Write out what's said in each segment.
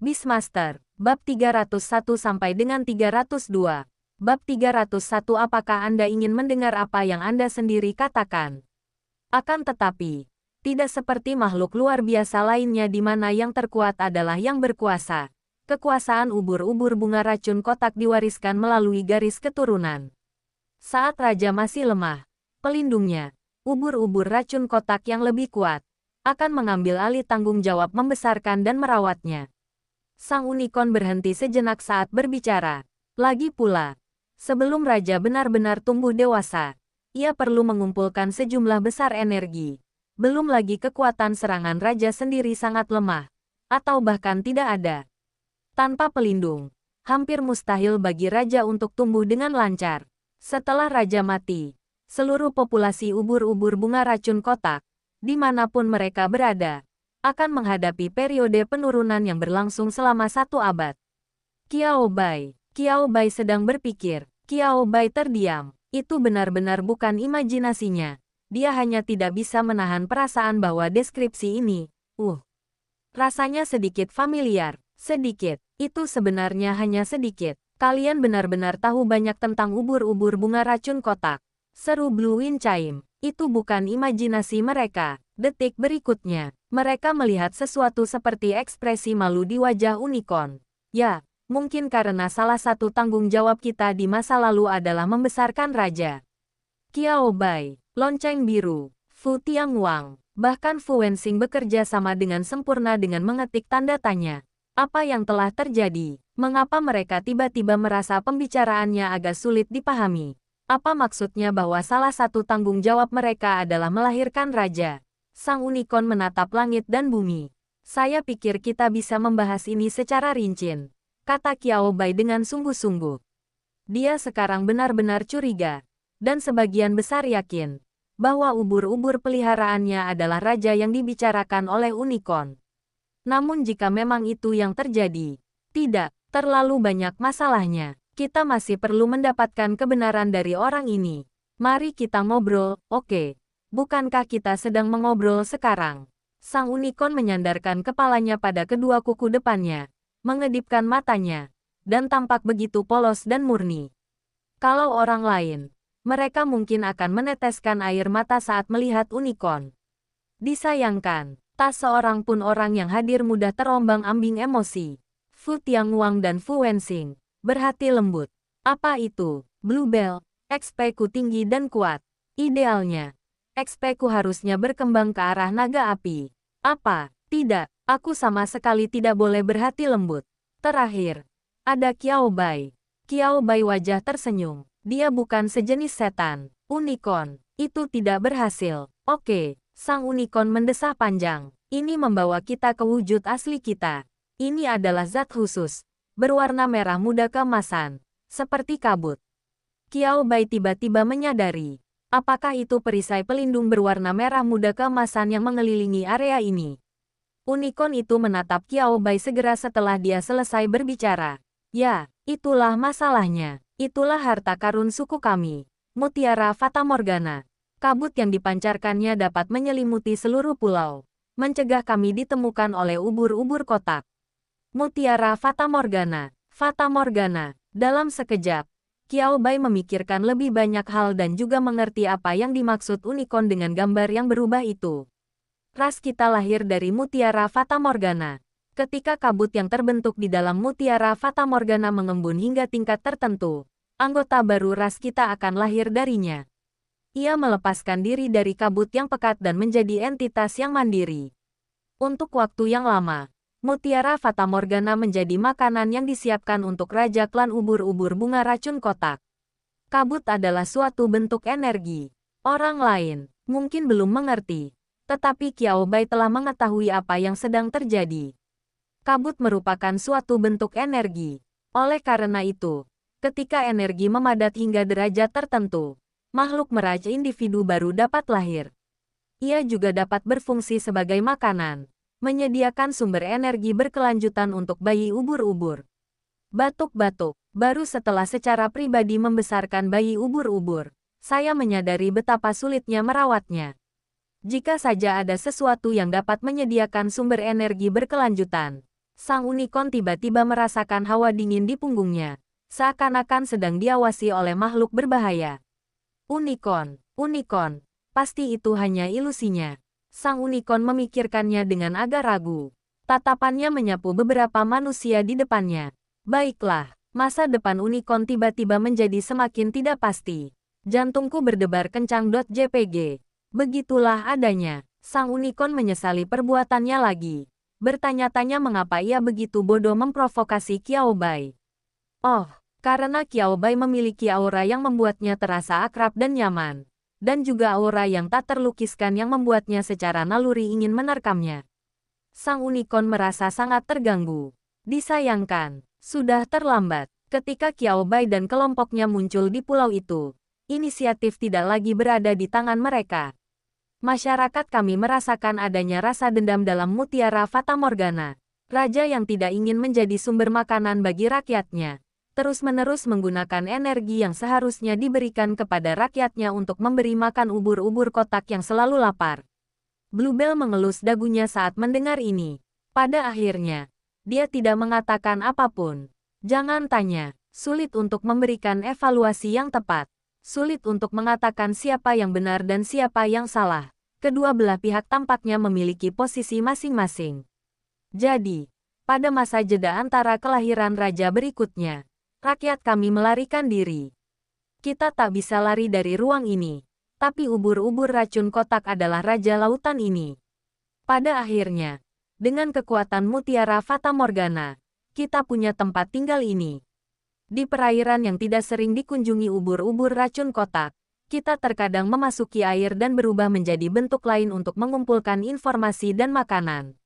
Beastmaster, bab 301 sampai dengan 302. Bab 301. Apakah Anda ingin mendengar apa yang Anda sendiri katakan? Akan tetapi, tidak seperti makhluk luar biasa lainnya di mana yang terkuat adalah yang berkuasa. Kekuasaan ubur-ubur bunga racun kotak diwariskan melalui garis keturunan. Saat raja masih lemah, pelindungnya, ubur-ubur racun kotak yang lebih kuat, akan mengambil alih tanggung jawab membesarkan dan merawatnya. Sang unicorn berhenti sejenak saat berbicara. Lagi pula, sebelum raja benar-benar tumbuh dewasa, ia perlu mengumpulkan sejumlah besar energi. Belum lagi kekuatan serangan raja sendiri sangat lemah, atau bahkan tidak ada. Tanpa pelindung, hampir mustahil bagi raja untuk tumbuh dengan lancar. Setelah raja mati, seluruh populasi ubur-ubur bunga racun kotak, dimanapun mereka berada, akan menghadapi periode penurunan yang berlangsung selama 1 abad. Qiao Bai sedang berpikir. Qiao Bai terdiam. Itu benar-benar bukan imajinasinya. Dia hanya tidak bisa menahan perasaan bahwa deskripsi ini, rasanya sedikit familiar. Sedikit. Itu sebenarnya hanya sedikit. Kalian benar-benar tahu banyak tentang ubur-ubur bunga racun kotak. Seru Blue Wind Chime. Itu bukan imajinasi mereka. Detik berikutnya, mereka melihat sesuatu seperti ekspresi malu di wajah unicorn. Ya, mungkin karena salah satu tanggung jawab kita di masa lalu adalah membesarkan raja. Qiao Bai, lonceng biru, Fu Tianguang, bahkan Fu Wensing bekerja sama dengan sempurna dengan mengetik tanda tanya. Apa yang telah terjadi? Mengapa mereka tiba-tiba merasa pembicaraannya agak sulit dipahami? Apa maksudnya bahwa salah satu tanggung jawab mereka adalah melahirkan raja? Sang unicorn menatap langit dan bumi. Saya pikir kita bisa membahas ini secara rinci, kata Qiao Bai dengan sungguh-sungguh. Dia sekarang benar-benar curiga, dan sebagian besar yakin, bahwa ubur-ubur peliharaannya adalah raja yang dibicarakan oleh unicorn. Namun jika memang itu yang terjadi, tidak terlalu banyak masalahnya. Kita masih perlu mendapatkan kebenaran dari orang ini. Mari kita ngobrol, oke? Bukankah kita sedang mengobrol sekarang? Sang unicorn menyandarkan kepalanya pada kedua kuku depannya, mengedipkan matanya, dan tampak begitu polos dan murni. Kalau orang lain, mereka mungkin akan meneteskan air mata saat melihat unicorn. Disayangkan, tak seorang pun orang yang hadir mudah terombang-ambing emosi. Fu Tianguang dan Fu Wensing berhati lembut. Apa itu? Bluebell, XP-ku tinggi dan kuat. Idealnya, XP-ku harusnya berkembang ke arah naga api. Apa? Tidak, aku sama sekali tidak boleh berhati lembut. Terakhir, ada Qiao Bai. Qiao Bai wajah tersenyum. Dia bukan sejenis setan. Unicorn, itu tidak berhasil. Oke, sang unicorn mendesah panjang. Ini membawa kita ke wujud asli kita. Ini adalah zat khusus, berwarna merah muda keemasan, seperti kabut. Qiao Bai tiba-tiba menyadari, apakah itu perisai pelindung berwarna merah muda keemasan yang mengelilingi area ini? Unicorn itu menatap Qiao Bai segera setelah dia selesai berbicara. Ya, itulah masalahnya. Itulah harta karun suku kami, Mutiara Fatamorgana. Kabut yang dipancarkannya dapat menyelimuti seluruh pulau, mencegah kami ditemukan oleh ubur-ubur kotak. Mutiara Fatamorgana. Fatamorgana. Dalam sekejap, Qiao Bai memikirkan lebih banyak hal dan juga mengerti apa yang dimaksud unicorn dengan gambar yang berubah itu. Ras kita lahir dari Mutiara Fatamorgana. Ketika kabut yang terbentuk di dalam Mutiara Fatamorgana mengembun hingga tingkat tertentu, anggota baru ras kita akan lahir darinya. Ia melepaskan diri dari kabut yang pekat dan menjadi entitas yang mandiri. Untuk waktu yang lama, Mutiara Fatamorgana menjadi makanan yang disiapkan untuk Raja Klan Ubur-Ubur Bunga Racun Kotak. Kabut adalah suatu bentuk energi. Orang lain mungkin belum mengerti, tetapi Qiao Bai telah mengetahui apa yang sedang terjadi. Kabut merupakan suatu bentuk energi. Oleh karena itu, ketika energi memadat hingga derajat tertentu, makhluk meraja individu baru dapat lahir. Ia juga dapat berfungsi sebagai makanan, menyediakan sumber energi berkelanjutan untuk bayi ubur-ubur. Batuk-batuk, baru setelah secara pribadi membesarkan bayi ubur-ubur, saya menyadari betapa sulitnya merawatnya. Jika saja ada sesuatu yang dapat menyediakan sumber energi berkelanjutan, Sang unicorn tiba-tiba merasakan hawa dingin di punggungnya, seakan-akan sedang diawasi oleh makhluk berbahaya. Unicorn, unicorn, pasti itu hanya ilusinya. Sang unicorn memikirkannya dengan agak ragu. Tatapannya menyapu beberapa manusia di depannya. Baiklah, masa depan unicorn tiba-tiba menjadi semakin tidak pasti. Jantungku berdebar kencang. JPG. Begitulah adanya. Sang unicorn menyesali perbuatannya lagi. Bertanya-tanya mengapa ia begitu bodoh memprovokasi Qiao Bai. Oh, karena Qiao Bai memiliki aura yang membuatnya terasa akrab dan nyaman. Dan juga aura yang tak terlukiskan yang membuatnya secara naluri ingin menerkamnya. Sang unicorn merasa sangat terganggu. Disayangkan, sudah terlambat. Ketika Qiao Bai dan kelompoknya muncul di pulau itu, inisiatif tidak lagi berada di tangan mereka. Masyarakat kami merasakan adanya rasa dendam dalam Mutiara Fata Morgana. Raja yang tidak ingin menjadi sumber makanan bagi rakyatnya, terus-menerus menggunakan energi yang seharusnya diberikan kepada rakyatnya untuk memberi makan ubur-ubur kotak yang selalu lapar. Bluebell mengelus dagunya saat mendengar ini. Pada akhirnya, dia tidak mengatakan apapun. Jangan tanya, sulit untuk memberikan evaluasi yang tepat. Sulit untuk mengatakan siapa yang benar dan siapa yang salah. Kedua belah pihak tampaknya memiliki posisi masing-masing. Jadi, pada masa jeda antara kelahiran raja berikutnya, rakyat kami melarikan diri. Kita tak bisa lari dari ruang ini, tapi ubur-ubur racun kotak adalah raja lautan ini. Pada akhirnya, dengan kekuatan Mutiara Fata Morgana, kita punya tempat tinggal ini. Di perairan yang tidak sering dikunjungi ubur-ubur racun kotak, kita terkadang memasuki air dan berubah menjadi bentuk lain untuk mengumpulkan informasi dan makanan.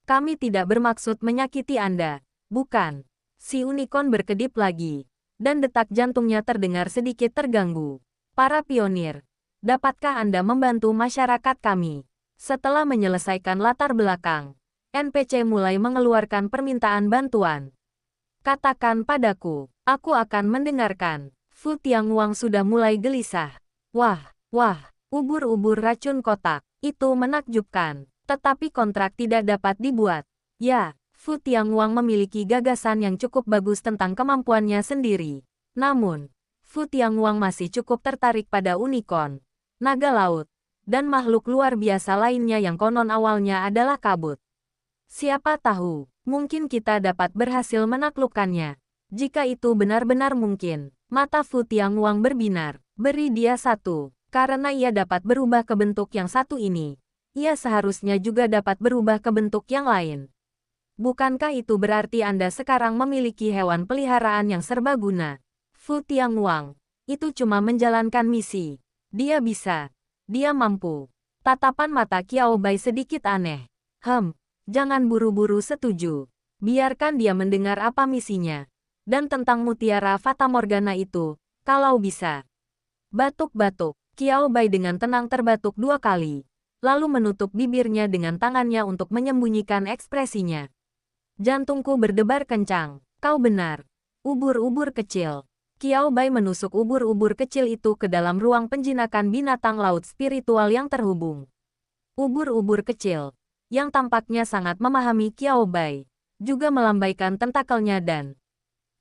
Kami tidak bermaksud menyakiti Anda, bukan? Si unicorn berkedip lagi, dan detak jantungnya terdengar sedikit terganggu. Para pionir, dapatkah Anda membantu masyarakat kami? Setelah menyelesaikan latar belakang, NPC mulai mengeluarkan permintaan bantuan. Katakan padaku, aku akan mendengarkan. Fu Tianguang sudah mulai gelisah. Wah, ubur-ubur racun kotak, itu menakjubkan. Tetapi kontrak tidak dapat dibuat. Ya, Fu Tianguang memiliki gagasan yang cukup bagus tentang kemampuannya sendiri. Namun, Fu Tianguang masih cukup tertarik pada unicorn, naga laut, dan makhluk luar biasa lainnya yang konon awalnya adalah kabut. Siapa tahu, mungkin kita dapat berhasil menaklukkannya. Jika itu benar-benar mungkin, mata Fu Tianguang berbinar. Beri dia satu, karena ia dapat berubah ke bentuk yang satu ini. Ia seharusnya juga dapat berubah ke bentuk yang lain. Bukankah itu berarti Anda sekarang memiliki hewan peliharaan yang serbaguna? Fu Tianguang, itu cuma menjalankan misi. Dia bisa. Dia mampu. Tatapan mata Qiao Bai sedikit aneh. Jangan buru-buru setuju. Biarkan dia mendengar apa misinya. Dan tentang Mutiara Fata Morgana itu, kalau bisa. Batuk-batuk, Qiao Bai dengan tenang terbatuk 2 kali. Lalu menutup bibirnya dengan tangannya untuk menyembunyikan ekspresinya. Jantungku berdebar kencang. Kau benar. Ubur-ubur kecil. Qiao Bai menusuk ubur-ubur kecil itu ke dalam ruang penjinakan binatang laut spiritual yang terhubung. Ubur-ubur kecil, yang tampaknya sangat memahami Qiao Bai, juga melambaikan tentakelnya dan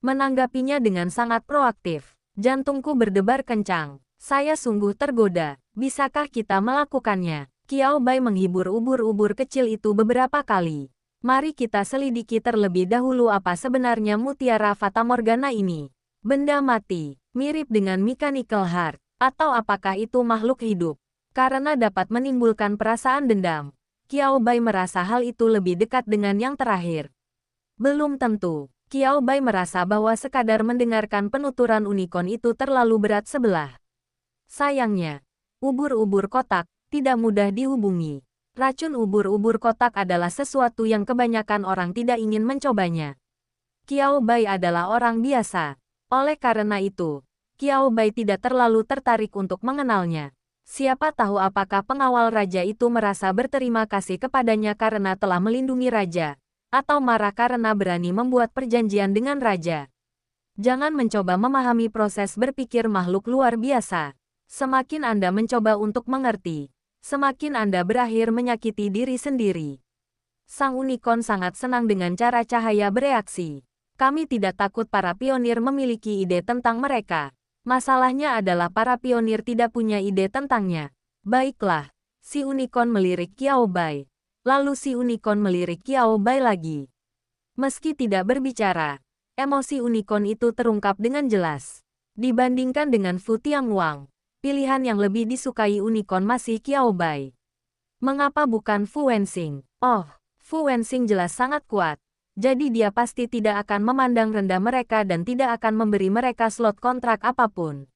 menanggapinya dengan sangat proaktif. Jantungku berdebar kencang. Saya sungguh tergoda. Bisakah kita melakukannya? Qiao Bai menghibur ubur-ubur kecil itu beberapa kali. Mari kita selidiki terlebih dahulu apa sebenarnya Mutiara Fata Morgana ini. Benda mati, mirip dengan mechanical heart, atau apakah itu makhluk hidup? Karena dapat menimbulkan perasaan dendam, Qiao Bai merasa hal itu lebih dekat dengan yang terakhir. Belum tentu. Qiao Bai merasa bahwa sekadar mendengarkan penuturan unicorn itu terlalu berat sebelah. Sayangnya, ubur-ubur kotak tidak mudah dihubungi. Racun ubur-ubur kotak adalah sesuatu yang kebanyakan orang tidak ingin mencobanya. Qiao Bai adalah orang biasa. Oleh karena itu, Qiao Bai tidak terlalu tertarik untuk mengenalnya. Siapa tahu apakah pengawal raja itu merasa berterima kasih kepadanya karena telah melindungi raja, atau marah karena berani membuat perjanjian dengan raja. Jangan mencoba memahami proses berpikir makhluk luar biasa. Semakin Anda mencoba untuk mengerti, semakin Anda berakhir menyakiti diri sendiri. Sang unicorn sangat senang dengan cara cahaya bereaksi. Kami tidak takut para pionir memiliki ide tentang mereka. Masalahnya adalah para pionir tidak punya ide tentangnya. Baiklah, si unicorn melirik Qiao Bai. Lalu si unicorn melirik Qiao Bai lagi. Meski tidak berbicara, emosi unicorn itu terungkap dengan jelas. Dibandingkan dengan Fu Tianguang, pilihan yang lebih disukai unicorn masih Qiao Bai. Mengapa bukan Fu Wensing? Oh, Fu Wensing jelas sangat kuat. Jadi dia pasti tidak akan memandang rendah mereka dan tidak akan memberi mereka slot kontrak apapun.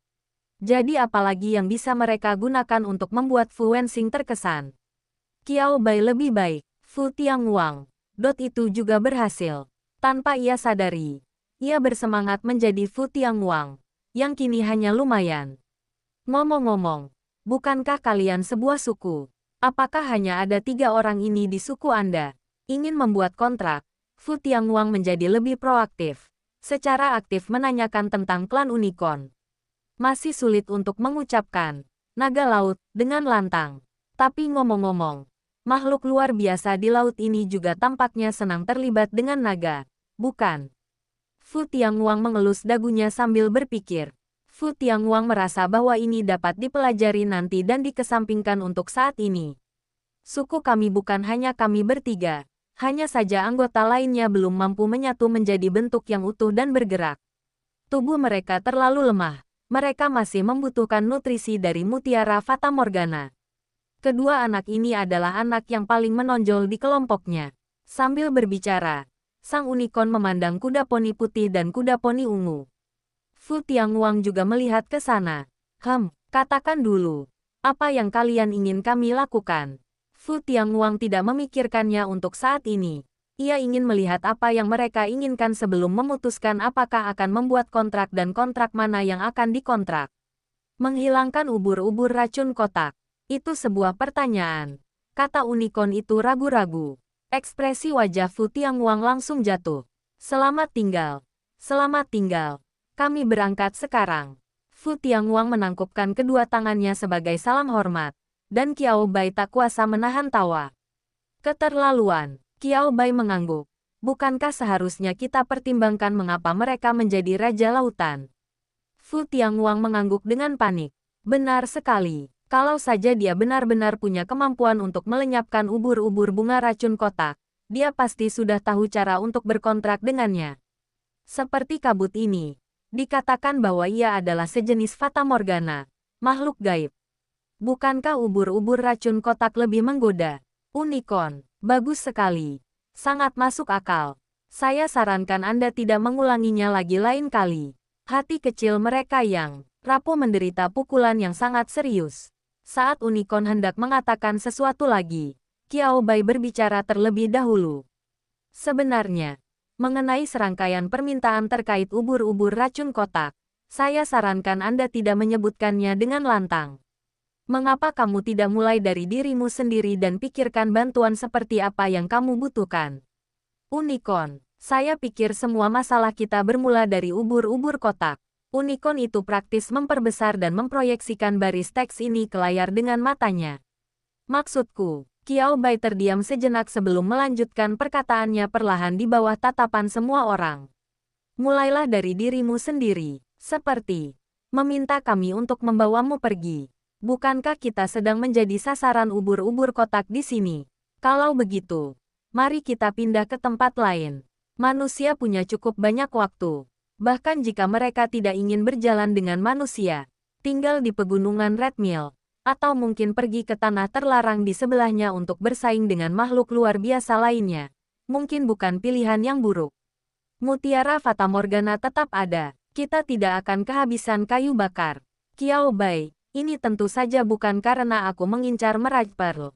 Jadi apalagi yang bisa mereka gunakan untuk membuat Fu Wensing terkesan? Qiao Bai lebih baik. Fu Tianguang. Dot itu juga berhasil. Tanpa ia sadari, ia bersemangat menjadi Fu Tianguang, yang kini hanya lumayan. Ngomong-ngomong, bukankah kalian sebuah suku? Apakah hanya ada 3 orang ini di suku Anda? Ingin membuat kontrak, Fu Tianguang menjadi lebih proaktif. Secara aktif menanyakan tentang klan unicorn. Masih sulit untuk mengucapkan naga laut dengan lantang. Tapi ngomong-ngomong, makhluk luar biasa di laut ini juga tampaknya senang terlibat dengan naga, bukan? Fu Tianguang mengelus dagunya sambil berpikir. Fu Tianguang merasa bahwa ini dapat dipelajari nanti dan dikesampingkan untuk saat ini. Suku kami bukan hanya kami bertiga, hanya saja anggota lainnya belum mampu menyatu menjadi bentuk yang utuh dan bergerak. Tubuh mereka terlalu lemah, mereka masih membutuhkan nutrisi dari mutiara Fata Morgana. Kedua anak ini adalah anak yang paling menonjol di kelompoknya. Sambil berbicara, sang unicorn memandang kuda poni putih dan kuda poni ungu. Fu Tianguang juga melihat ke sana. Katakan dulu, apa yang kalian ingin kami lakukan? Fu Tianguang tidak memikirkannya untuk saat ini. Ia ingin melihat apa yang mereka inginkan sebelum memutuskan apakah akan membuat kontrak dan kontrak mana yang akan dikontrak. Menghilangkan ubur-ubur racun kotak. Itu sebuah pertanyaan. Kata unicorn itu ragu-ragu. Ekspresi wajah Fu Tianguang langsung jatuh. Selamat tinggal. Selamat tinggal. Kami berangkat sekarang. Fu Tianguang menangkupkan kedua tangannya sebagai salam hormat. Dan Qiao Bai tak kuasa menahan tawa. Keterlaluan. Qiao Bai mengangguk. Bukankah seharusnya kita pertimbangkan mengapa mereka menjadi raja lautan? Fu Tianguang mengangguk dengan panik. Benar sekali. Kalau saja dia benar-benar punya kemampuan untuk melenyapkan ubur-ubur bunga racun kotak, dia pasti sudah tahu cara untuk berkontrak dengannya. Seperti kabut ini, dikatakan bahwa ia adalah sejenis Fata Morgana, makhluk gaib. Bukankah ubur-ubur racun kotak lebih menggoda? Unicorn, bagus sekali. Sangat masuk akal. Saya sarankan Anda tidak mengulanginya lagi lain kali. Hati kecil mereka yang rapuh menderita pukulan yang sangat serius. Saat unicorn hendak mengatakan sesuatu lagi, Qiao Bai berbicara terlebih dahulu. Sebenarnya, mengenai serangkaian permintaan terkait ubur-ubur racun kotak, saya sarankan Anda tidak menyebutkannya dengan lantang. Mengapa kamu tidak mulai dari dirimu sendiri dan pikirkan bantuan seperti apa yang kamu butuhkan? Unicorn, saya pikir semua masalah kita bermula dari ubur-ubur kotak. Unicorn itu praktis memperbesar dan memproyeksikan baris teks ini ke layar dengan matanya. Maksudku, Qiao Bai terdiam sejenak sebelum melanjutkan perkataannya perlahan di bawah tatapan semua orang. Mulailah dari dirimu sendiri, seperti meminta kami untuk membawamu pergi. Bukankah kita sedang menjadi sasaran ubur-ubur kotak di sini? Kalau begitu, mari kita pindah ke tempat lain. Manusia punya cukup banyak waktu. Bahkan jika mereka tidak ingin berjalan dengan manusia, tinggal di pegunungan Red Mill, atau mungkin pergi ke tanah terlarang di sebelahnya untuk bersaing dengan makhluk luar biasa lainnya, mungkin bukan pilihan yang buruk. Mutiara Fata Morgana tetap ada, kita tidak akan kehabisan kayu bakar. Qiao Bai, ini tentu saja bukan karena aku mengincar Meraj Pearl.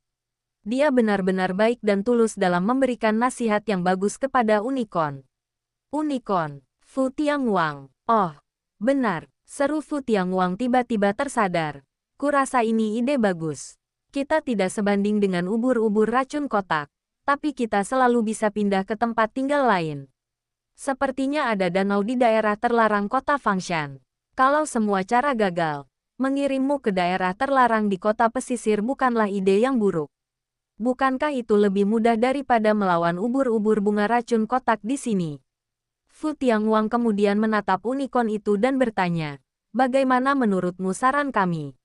Dia benar-benar baik dan tulus dalam memberikan nasihat yang bagus kepada Unicorn. Unicorn. Fu Tianguang. Oh, benar, seru Fu Tianguang tiba-tiba tersadar. Kurasa ini ide bagus. Kita tidak sebanding dengan ubur-ubur racun kotak, tapi kita selalu bisa pindah ke tempat tinggal lain. Sepertinya ada danau di daerah terlarang kota Fangshan. Kalau semua cara gagal, mengirimmu ke daerah terlarang di kota pesisir bukanlah ide yang buruk. Bukankah itu lebih mudah daripada melawan ubur-ubur bunga racun kotak di sini? Fu Tianguang kemudian menatap unicorn itu dan bertanya, bagaimana menurutmu saran kami?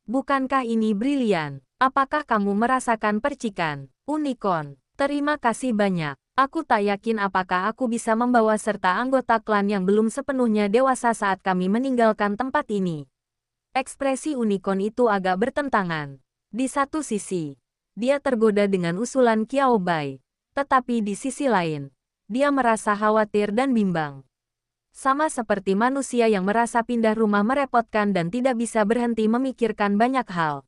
Bukankah ini brilian? Apakah kamu merasakan percikan? Unicorn, terima kasih banyak. Aku tak yakin apakah aku bisa membawa serta anggota klan yang belum sepenuhnya dewasa saat kami meninggalkan tempat ini. Ekspresi unicorn itu agak bertentangan. Di satu sisi, dia tergoda dengan usulan Qiao Bai. Tetapi di sisi lain, dia merasa khawatir dan bimbang. Sama seperti manusia yang merasa pindah rumah merepotkan dan tidak bisa berhenti memikirkan banyak hal.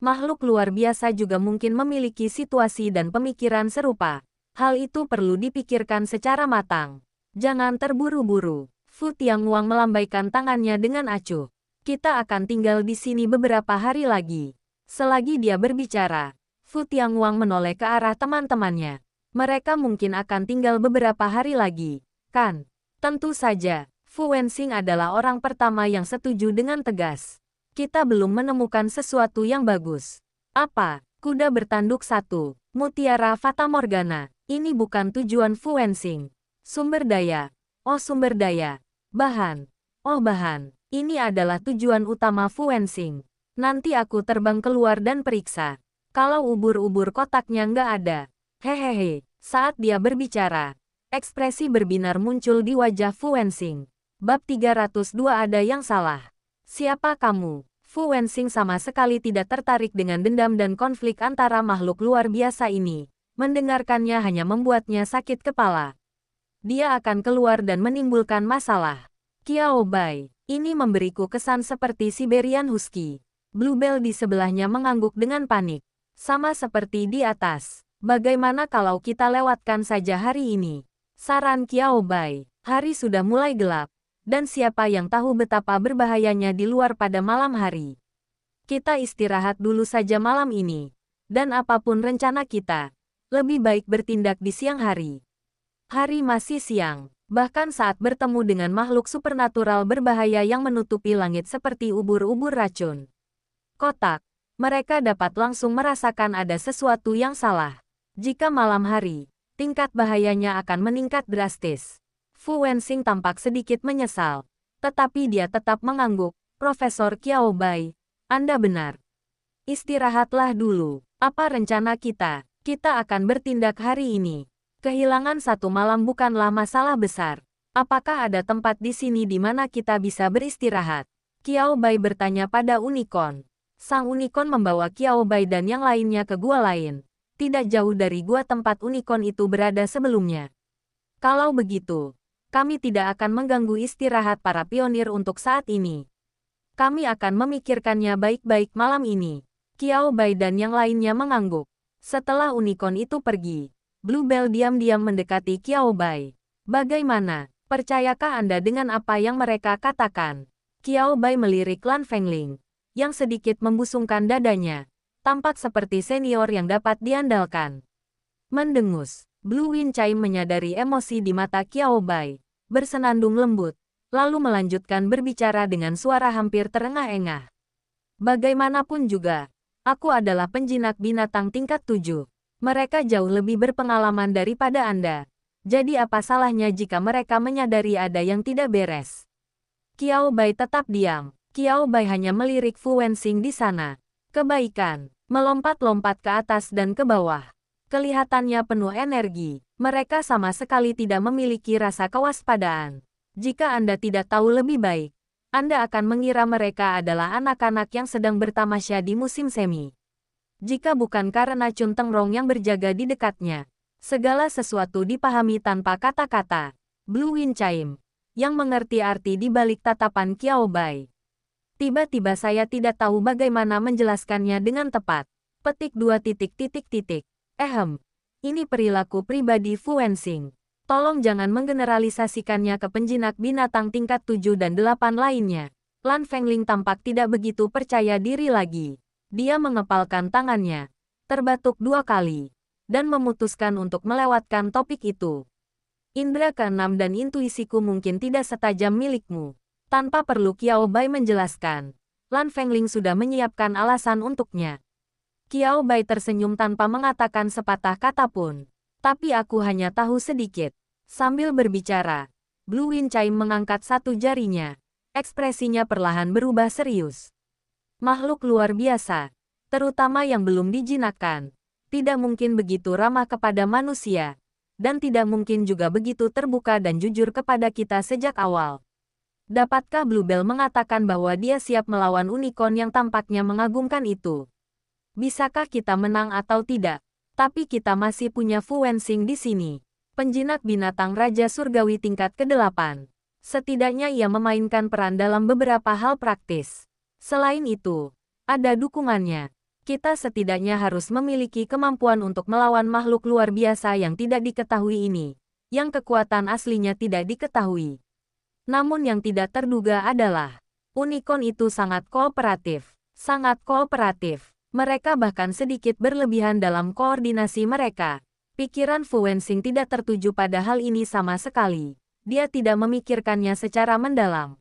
Makhluk luar biasa juga mungkin memiliki situasi dan pemikiran serupa. Hal itu perlu dipikirkan secara matang. Jangan terburu-buru. Fu Tianguang melambaikan tangannya dengan acuh. Kita akan tinggal di sini beberapa hari lagi. Selagi dia berbicara, Fu Tianguang menoleh ke arah teman-temannya. Mereka mungkin akan tinggal beberapa hari lagi, kan? Tentu saja, Fu Wensing adalah orang pertama yang setuju dengan tegas. Kita belum menemukan sesuatu yang bagus. Apa? Kuda bertanduk satu. Mutiara Fata Morgana. Ini bukan tujuan Fu Wensing. Sumber daya. Oh sumber daya. Bahan. Oh bahan. Ini adalah tujuan utama Fu Wensing. Nanti aku terbang keluar dan periksa. Kalau ubur-ubur kotaknya nggak ada. Hehehe. Saat dia berbicara, ekspresi berbinar muncul di wajah Fu Wensing. Bab 302 ada yang salah. Siapa kamu? Fu Wensing sama sekali tidak tertarik dengan dendam dan konflik antara makhluk luar biasa ini. Mendengarkannya hanya membuatnya sakit kepala. Dia akan keluar dan menimbulkan masalah. Qiao Bai, ini memberiku kesan seperti Siberian Husky. Bluebell di sebelahnya mengangguk dengan panik. Sama seperti di atas. Bagaimana kalau kita lewatkan saja hari ini? Saran Qiao Bai, hari sudah mulai gelap. Dan siapa yang tahu betapa berbahayanya di luar pada malam hari. Kita istirahat dulu saja malam ini. Dan apapun rencana kita, lebih baik bertindak di siang hari. Hari masih siang, bahkan saat bertemu dengan makhluk supernatural berbahaya yang menutupi langit seperti ubur-ubur racun kotak, mereka dapat langsung merasakan ada sesuatu yang salah. Jika malam hari, tingkat bahayanya akan meningkat drastis. Fu Wensing tampak sedikit menyesal, tetapi dia tetap mengangguk. Profesor Qiao Bai, Anda benar. Istirahatlah dulu. Apa rencana kita? Kita akan bertindak hari ini. Kehilangan satu malam bukanlah masalah besar. Apakah ada tempat di sini di mana kita bisa beristirahat? Qiao Bai bertanya pada unicorn. Sang unicorn membawa Qiao Bai dan yang lainnya ke gua lain. Tidak jauh dari gua tempat unicorn itu berada sebelumnya. Kalau begitu, kami tidak akan mengganggu istirahat para pionir untuk saat ini. Kami akan memikirkannya baik-baik malam ini. Qiao Bai dan yang lainnya mengangguk. Setelah unicorn itu pergi, Bluebell diam-diam mendekati Qiao Bai. Bagaimana? Percayakah Anda dengan apa yang mereka katakan? Qiao Bai melirik Lan Fengling, yang sedikit membusungkan dadanya. Tampak seperti senior yang dapat diandalkan. Mendengus, Blue Wind Chime menyadari emosi di mata Qiao Bai. Bersenandung lembut, lalu melanjutkan berbicara dengan suara hampir terengah-engah. Bagaimanapun juga, aku adalah penjinak binatang tingkat 7. Mereka jauh lebih berpengalaman daripada Anda. Jadi apa salahnya jika mereka menyadari ada yang tidak beres? Qiao Bai tetap diam. Qiao Bai hanya melirik Fu Wensing di sana. Kebaikan, melompat-lompat ke atas dan ke bawah. Kelihatannya penuh energi. Mereka sama sekali tidak memiliki rasa kewaspadaan. Jika Anda tidak tahu lebih baik, Anda akan mengira mereka adalah anak-anak yang sedang bertamasya di musim semi. Jika bukan karena Chun Tengrong yang berjaga di dekatnya, segala sesuatu dipahami tanpa kata-kata. Blue Wind Chime, yang mengerti arti di balik tatapan Qiao Bai. Tiba-tiba saya tidak tahu bagaimana menjelaskannya dengan tepat. Petik 2 titik. Ini perilaku pribadi Fu Wensing. Tolong jangan menggeneralisasikannya ke penjinak binatang tingkat 7 dan 8 lainnya. Lan Fengling tampak tidak begitu percaya diri lagi. Dia mengepalkan tangannya, terbatuk 2 kali, dan memutuskan untuk melewatkan topik itu. Indra keenam dan intuisiku mungkin tidak setajam milikmu. Tanpa perlu Qiao Bai menjelaskan, Lan Fengling sudah menyiapkan alasan untuknya. Qiao Bai tersenyum tanpa mengatakan sepatah kata pun. Tapi aku hanya tahu sedikit. Sambil berbicara, Blue Wind Chime mengangkat satu jarinya. Ekspresinya perlahan berubah serius. Makhluk luar biasa, terutama yang belum dijinakkan, tidak mungkin begitu ramah kepada manusia, dan tidak mungkin juga begitu terbuka dan jujur kepada kita sejak awal. Dapatkah Bluebell mengatakan bahwa dia siap melawan unicorn yang tampaknya mengagumkan itu? Bisakah kita menang atau tidak? Tapi kita masih punya Fu Wensing di sini. Penjinak binatang Raja Surgawi tingkat ke-8. Setidaknya ia memainkan peran dalam beberapa hal praktis. Selain itu, ada dukungannya. Kita setidaknya harus memiliki kemampuan untuk melawan makhluk luar biasa yang tidak diketahui ini, yang kekuatan aslinya tidak diketahui. Namun yang tidak terduga adalah, unicorn itu sangat kooperatif. Sangat kooperatif. Mereka bahkan sedikit berlebihan dalam koordinasi mereka. Pikiran Fu Wensing tidak tertuju pada hal ini sama sekali. Dia tidak memikirkannya secara mendalam.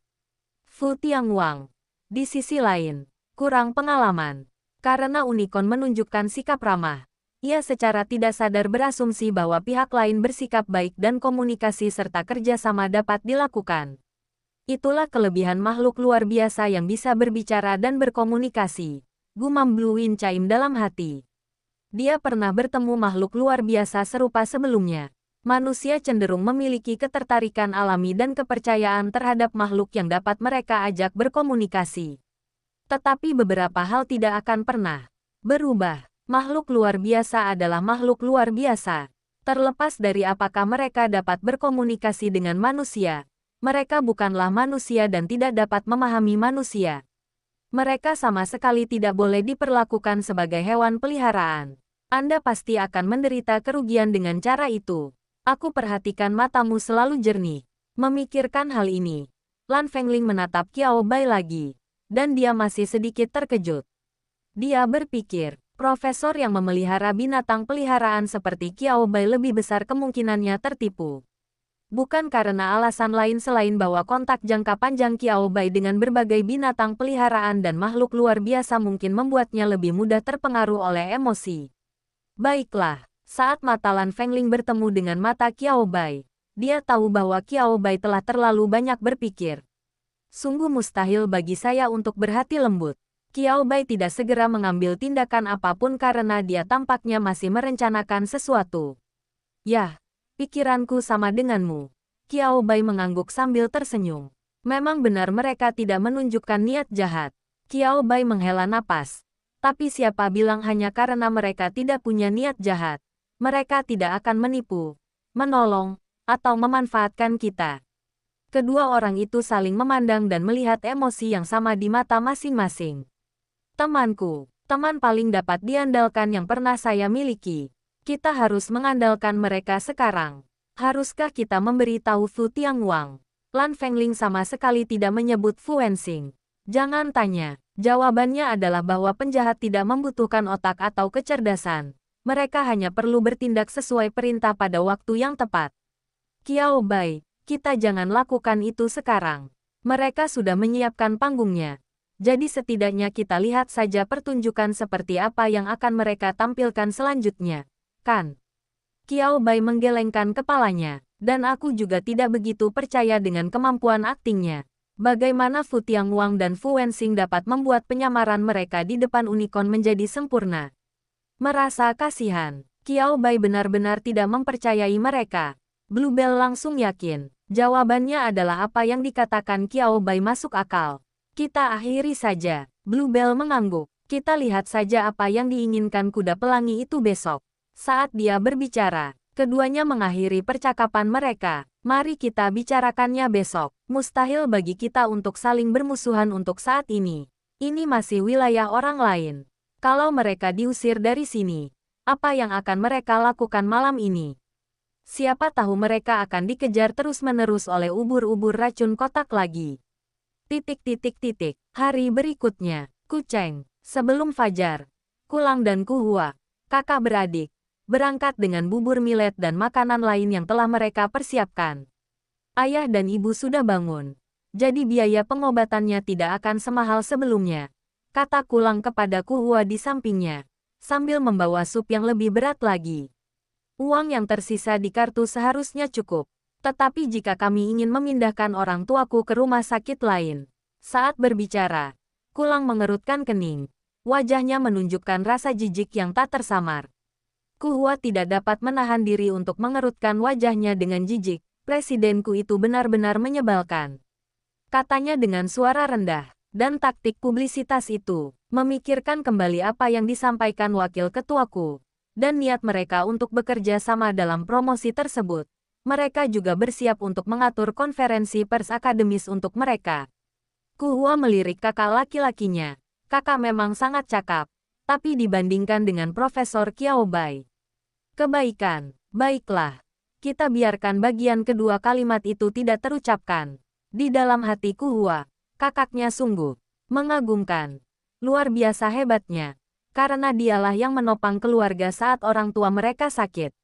Fu Tianguang, di sisi lain, kurang pengalaman. Karena unicorn menunjukkan sikap ramah, ia secara tidak sadar berasumsi bahwa pihak lain bersikap baik dan komunikasi serta kerjasama dapat dilakukan. Itulah kelebihan makhluk luar biasa yang bisa berbicara dan berkomunikasi, gumam Blue Wind Chime dalam hati. Dia pernah bertemu makhluk luar biasa serupa sebelumnya. Manusia cenderung memiliki ketertarikan alami dan kepercayaan terhadap makhluk yang dapat mereka ajak berkomunikasi. Tetapi beberapa hal tidak akan pernah berubah. Makhluk luar biasa adalah makhluk luar biasa. Terlepas dari apakah mereka dapat berkomunikasi dengan manusia, mereka bukanlah manusia dan tidak dapat memahami manusia. Mereka sama sekali tidak boleh diperlakukan sebagai hewan peliharaan. Anda pasti akan menderita kerugian dengan cara itu. Aku perhatikan matamu selalu jernih. Memikirkan hal ini, Lan Fengling menatap Qiao Bai lagi. Dan dia masih sedikit terkejut. Dia berpikir, profesor yang memelihara binatang peliharaan seperti Qiao Bai lebih besar kemungkinannya tertipu. Bukan karena alasan lain selain bahwa kontak jangka panjang Qiao Bai dengan berbagai binatang peliharaan dan makhluk luar biasa mungkin membuatnya lebih mudah terpengaruh oleh emosi. Baiklah, saat mata Lan Fengling bertemu dengan mata Qiao Bai, dia tahu bahwa Qiao Bai telah terlalu banyak berpikir. Sungguh mustahil bagi saya untuk berhati lembut. Qiao Bai tidak segera mengambil tindakan apapun karena dia tampaknya masih merencanakan sesuatu. Yah, pikiranku sama denganmu. Qiao Bai mengangguk sambil tersenyum. Memang benar mereka tidak menunjukkan niat jahat. Qiao Bai menghela napas. Tapi siapa bilang hanya karena mereka tidak punya niat jahat, mereka tidak akan menipu, menolong, atau memanfaatkan kita. Kedua orang itu saling memandang dan melihat emosi yang sama di mata masing-masing. Temanku, teman paling dapat diandalkan yang pernah saya miliki. Kita harus mengandalkan mereka sekarang. Haruskah kita memberi tahu Fu Tianguang? Lan Fengling sama sekali tidak menyebut Fu Wensing. Jangan tanya. Jawabannya adalah bahwa penjahat tidak membutuhkan otak atau kecerdasan. Mereka hanya perlu bertindak sesuai perintah pada waktu yang tepat. Qiao Bai, kita jangan lakukan itu sekarang. Mereka sudah menyiapkan panggungnya. Jadi setidaknya kita lihat saja pertunjukan seperti apa yang akan mereka tampilkan selanjutnya. Kan? Qiao Bai menggelengkan kepalanya. Dan aku juga tidak begitu percaya dengan kemampuan aktingnya. Bagaimana Fu Tianguang dan Fu Wensing dapat membuat penyamaran mereka di depan unicorn menjadi sempurna? Merasa kasihan, Qiao Bai benar-benar tidak mempercayai mereka. Bluebell langsung yakin. Jawabannya adalah apa yang dikatakan Qiao Bai masuk akal. Kita akhiri saja. Bluebell mengangguk. Kita lihat saja apa yang diinginkan kuda pelangi itu besok. Saat dia berbicara, keduanya mengakhiri percakapan mereka. Mari kita bicarakannya besok. Mustahil bagi kita untuk saling bermusuhan untuk saat ini. Ini masih wilayah orang lain. Kalau mereka diusir dari sini, apa yang akan mereka lakukan malam ini? Siapa tahu mereka akan dikejar terus-menerus oleh ubur-ubur racun kotak lagi. Hari berikutnya, Kucheng, sebelum fajar, Kulang dan Kuhua, kakak beradik, berangkat dengan bubur millet dan makanan lain yang telah mereka persiapkan. Ayah dan ibu sudah bangun, jadi biaya pengobatannya tidak akan semahal sebelumnya, kata Kulang kepada Kuhua di sampingnya. sambil membawa sup yang lebih berat lagi. Uang yang tersisa di kartu seharusnya cukup. Tetapi jika kami ingin memindahkan orang tuaku ke rumah sakit lain. Saat berbicara, Kulang mengerutkan kening. Wajahnya menunjukkan rasa jijik yang tak tersamar. Kuhua tidak dapat menahan diri untuk mengerutkan wajahnya dengan jijik. Presidenku itu benar-benar menyebalkan. Katanya dengan suara rendah. Dan taktik publisitas itu, memikirkan kembali apa yang disampaikan wakil ketuaku. Dan niat mereka untuk bekerja sama dalam promosi tersebut. Mereka juga bersiap untuk mengatur konferensi pers akademis untuk mereka. Kuhua melirik kakak laki-lakinya. Kakak memang sangat cakap. Tapi dibandingkan dengan Profesor Qiaobai. Kebaikan, baiklah. Kita biarkan bagian kedua kalimat itu tidak terucapkan. Di dalam hati Kuhua, kakaknya sungguh mengagumkan. Luar biasa hebatnya. Karena dialah yang menopang keluarga saat orang tua mereka sakit.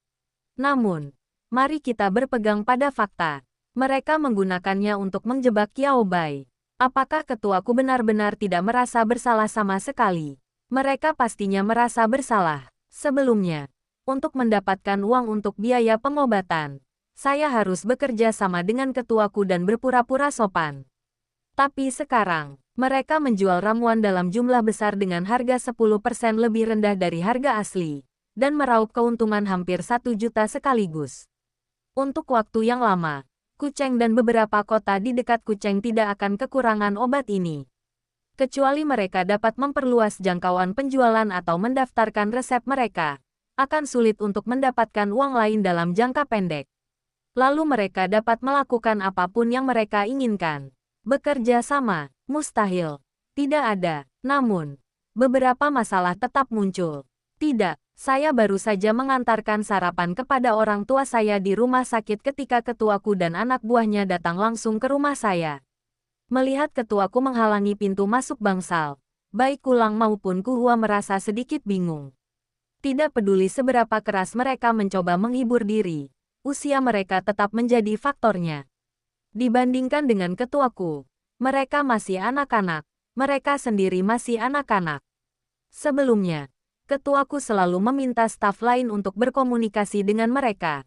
Namun, mari kita berpegang pada fakta. Mereka menggunakannya untuk menjebak Qiaobai. Apakah ketuaku benar-benar tidak merasa bersalah sama sekali? Mereka pastinya merasa bersalah. Sebelumnya, untuk mendapatkan uang untuk biaya pengobatan, saya harus bekerja sama dengan ketuaku dan berpura-pura sopan. Tapi sekarang, mereka menjual ramuan dalam jumlah besar dengan harga 10% lebih rendah dari harga asli, dan meraup keuntungan hampir 1 juta sekaligus. Untuk waktu yang lama, Kucheng dan beberapa kota di dekat Kucheng tidak akan kekurangan obat ini. Kecuali mereka dapat memperluas jangkauan penjualan atau mendaftarkan resep mereka, akan sulit untuk mendapatkan uang lain dalam jangka pendek. Lalu mereka dapat melakukan apapun yang mereka inginkan. Bekerja sama, mustahil. Tidak ada. Namun, beberapa masalah tetap muncul. Tidak, saya baru saja mengantarkan sarapan kepada orang tua saya di rumah sakit ketika ketuaku dan anak buahnya datang langsung ke rumah saya. Melihat ketuaku menghalangi pintu masuk bangsal, baik Kulang maupun Kuhua merasa sedikit bingung. Tidak peduli seberapa keras mereka mencoba menghibur diri, usia mereka tetap menjadi faktornya. Dibandingkan dengan ketuaku, mereka masih anak-anak, mereka sendiri masih anak-anak. Sebelumnya, ketuaku selalu meminta staf lain untuk berkomunikasi dengan mereka.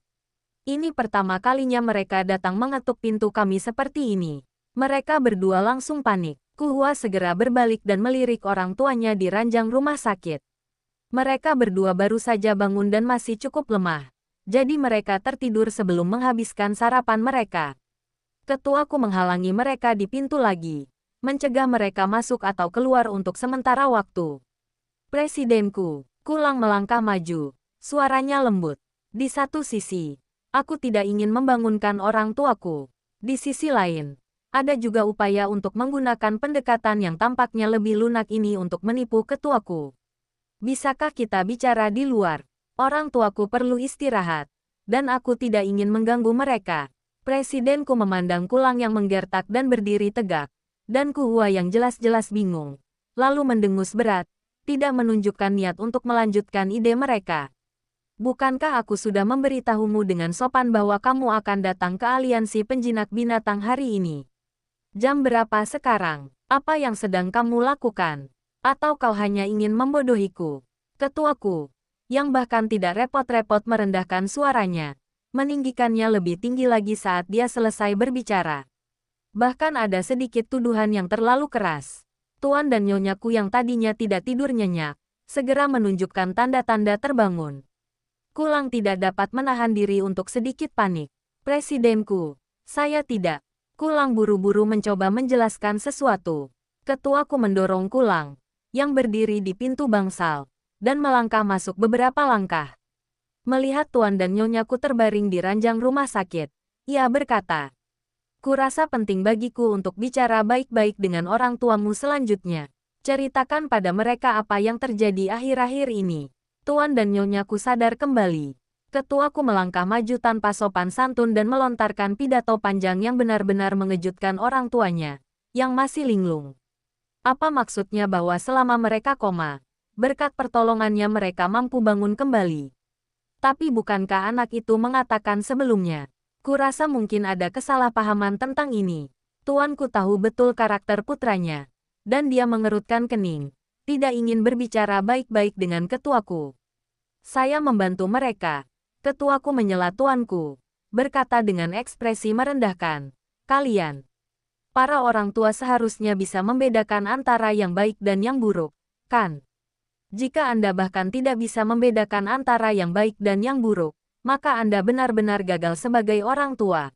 Ini pertama kalinya mereka datang mengetuk pintu kami seperti ini. Mereka berdua langsung panik. Kuhua segera berbalik dan melirik orang tuanya di ranjang rumah sakit. Mereka berdua baru saja bangun dan masih cukup lemah. Jadi mereka tertidur sebelum menghabiskan sarapan mereka. Ketuaku menghalangi mereka di pintu lagi, mencegah mereka masuk atau keluar untuk sementara waktu. Presidenku, Kulang melangkah maju, suaranya lembut. Di satu sisi, aku tidak ingin membangunkan orang tuaku. Di sisi lain, ada juga upaya untuk menggunakan pendekatan yang tampaknya lebih lunak ini untuk menipu ketuaku. Bisakah kita bicara di luar? Orang tuaku perlu istirahat, dan aku tidak ingin mengganggu mereka. Presidenku memandang Kulang yang menggertak dan berdiri tegak, dan Kuhua yang jelas-jelas bingung. Lalu mendengus berat, tidak menunjukkan niat untuk melanjutkan ide mereka. Bukankah aku sudah memberitahumu dengan sopan bahwa kamu akan datang ke aliansi penjinak binatang hari ini? Jam berapa sekarang? Apa yang sedang kamu lakukan? Atau kau hanya ingin membodohiku? Ketuaku, yang bahkan tidak repot-repot merendahkan suaranya, meninggikannya lebih tinggi lagi saat dia selesai berbicara. Bahkan ada sedikit tuduhan yang terlalu keras. Tuan dan Nyonyaku yang tadinya tidak tidur nyenyak, segera menunjukkan tanda-tanda terbangun. Kulang tidak dapat menahan diri untuk sedikit panik. Presidenku, saya tidak. Kulang buru-buru mencoba menjelaskan sesuatu. Ketuaku mendorong Kulang, yang berdiri di pintu bangsal, dan melangkah masuk beberapa langkah. Melihat Tuan dan Nyonyaku terbaring di ranjang rumah sakit, ia berkata, "Kurasa penting bagiku untuk bicara baik-baik dengan orang tuamu selanjutnya. Ceritakan pada mereka apa yang terjadi akhir-akhir ini." Tuan dan Nyonyaku sadar kembali. Ketuaku melangkah maju tanpa sopan santun dan melontarkan pidato panjang yang benar-benar mengejutkan orang tuanya, yang masih linglung. Apa maksudnya bahwa selama mereka koma, berkat pertolongannya mereka mampu bangun kembali? Tapi bukankah anak itu mengatakan sebelumnya? Kurasa mungkin ada kesalahpahaman tentang ini. Tuanku tahu betul karakter putranya. Dan dia mengerutkan kening. tidak ingin berbicara baik-baik dengan ketuaku. Saya membantu mereka. Ketuaku menyela tuanku, berkata dengan ekspresi merendahkan. Kalian, para orang tua seharusnya bisa membedakan antara yang baik dan yang buruk, kan? Jika Anda bahkan tidak bisa membedakan antara yang baik dan yang buruk, maka Anda benar-benar gagal sebagai orang tua.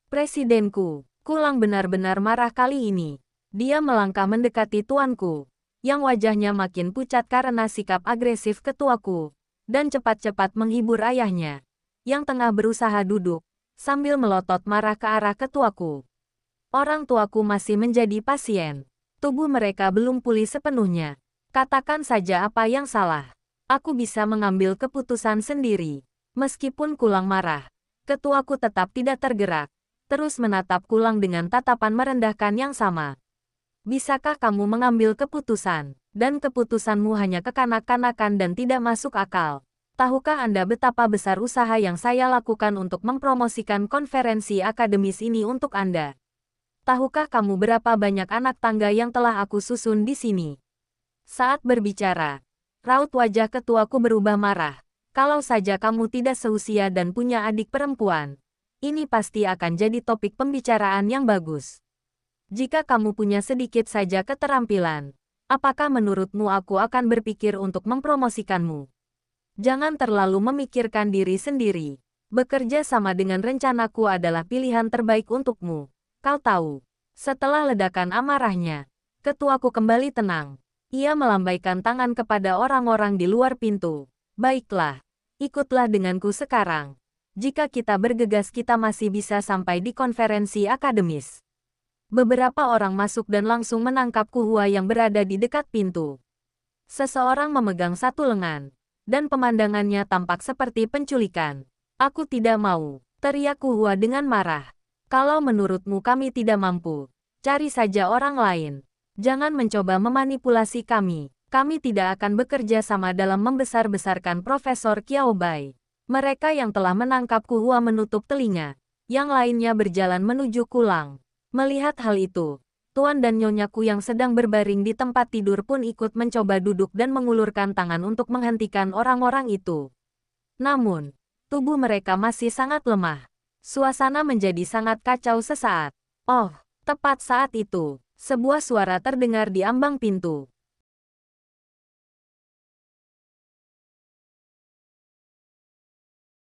Presidenku, Kulang benar-benar marah kali ini. Dia melangkah mendekati tuanku, yang wajahnya makin pucat karena sikap agresif ketuaku, dan cepat-cepat menghibur ayahnya, yang tengah berusaha duduk, sambil melotot marah ke arah ketuaku. Orang tuaku masih menjadi pasien. Tubuh mereka belum pulih sepenuhnya. Katakan saja apa yang salah. Aku bisa mengambil keputusan sendiri. Meskipun Kulang marah, ketuaku tetap tidak tergerak, terus menatap Kulang dengan tatapan merendahkan yang sama. Bisakah kamu mengambil keputusan, dan keputusanmu hanya kekanak-kanakan dan tidak masuk akal? Tahukah Anda betapa besar usaha yang saya lakukan untuk mempromosikan konferensi akademis ini untuk Anda? Tahukah kamu berapa banyak anak tangga yang telah aku susun di sini? Saat berbicara, raut wajah ketuaku berubah marah. Kalau saja kamu tidak seusia dan punya adik perempuan, ini pasti akan jadi topik pembicaraan yang bagus. Jika kamu punya sedikit saja keterampilan, apakah menurutmu aku akan berpikir untuk mempromosikanmu? Jangan terlalu memikirkan diri sendiri. Bekerja sama dengan rencanaku adalah pilihan terbaik untukmu. Kau tahu. Setelah ledakan amarahnya, ketuaku kembali tenang. Ia melambaikan tangan kepada orang-orang di luar pintu. Baiklah, ikutlah denganku sekarang. Jika kita bergegas kita masih bisa sampai di konferensi akademis. Beberapa orang masuk dan langsung menangkap Kuhua yang berada di dekat pintu. Seseorang memegang satu lengan, dan pemandangannya tampak seperti penculikan. Aku tidak mau, teriak Kuhua dengan marah. Kalau menurutmu kami tidak mampu, cari saja orang lain. Jangan mencoba memanipulasi kami. Kami tidak akan bekerja sama dalam membesar-besarkan Profesor Qiaobai. Mereka yang telah menangkap Kuhua menutup telinga. Yang lainnya berjalan menuju Kulang. Melihat hal itu, Tuan dan Nyonyaku yang sedang berbaring di tempat tidur pun ikut mencoba duduk dan mengulurkan tangan untuk menghentikan orang-orang itu. Namun, tubuh mereka masih sangat lemah. Suasana menjadi sangat kacau sesaat. Oh, tepat saat itu, sebuah suara terdengar di ambang pintu.